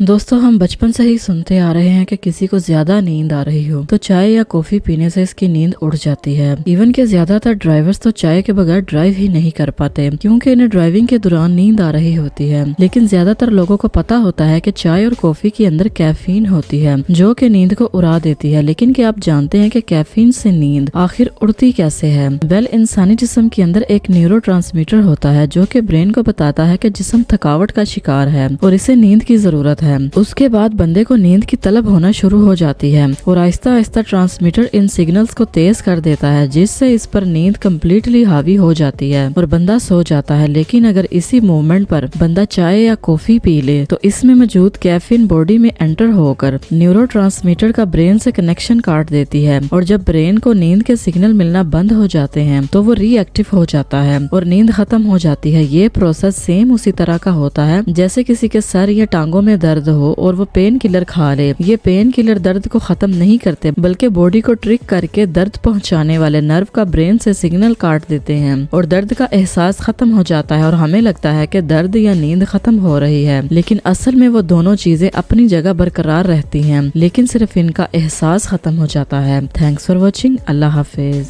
दोस्तों हम बचपन से ही सुनते आ रहे हैं कि किसी को ज्यादा नींद आ रही हो तो चाय या कॉफी पीने से इसकी नींद उड़ जाती है। इवन के ज्यादातर ड्राइवर्स तो चाय के बगैर ड्राइव ही नहीं कर पाते क्योंकि इन्हें ड्राइविंग के दौरान नींद आ रही होती है। लेकिन ज्यादातर लोगों को पता होता है कि चाय और कॉफी के अंदर कैफीन होती है जो कि नींद को उड़ा देती है। लेकिन क्या आप जानते हैं कि कैफीन से नींद आखिर उड़ती कैसे है? इंसानी जिस्म के अंदर एक न्यूरोट्रांसमीटर होता है जो कि ब्रेन को बताता है कि जिस्म थकावट का शिकार है और इसे नींद की जरूरत है। उसके बाद बंदे को नींद की तलब होना शुरू हो जाती है और आहिस्ता आहिस्ता ट्रांसमीटर इन सिग्नल्स को तेज कर देता है जिससे इस पर नींद कम्प्लीटली हावी हो जाती है और बंदा सो जाता है। लेकिन अगर इसी मोमेंट पर बंदा चाय या कॉफी पी ले तो इसमें मौजूद कैफीन बॉडी में एंटर होकर न्यूरोट्रांसमीटर का ब्रेन से कनेक्शन काट देती है और जब ब्रेन को नींद के सिग्नल मिलना बंद हो जाते हैं तो वो रीएक्टिव हो जाता है और नींद खत्म हो जाती है। ये प्रोसेस सेम उसी तरह का होता है जैसे किसी के सर या टांगों में दर्द हो और वो पेन किलर खा ले। ये पेन किलर दर्द को खत्म नहीं करते बल्कि बॉडी को ट्रिक करके दर्द पहुंचाने वाले नर्व का ब्रेन से सिग्नल काट देते हैं और दर्द का एहसास खत्म हो जाता है और हमें लगता है कि दर्द या नींद खत्म हो रही है। लेकिन असल में वो दोनों चीजें अपनी जगह बरकरार रहती हैं, लेकिन सिर्फ इनका एहसास खत्म हो जाता है। Thanks for watching. Allah Hafiz.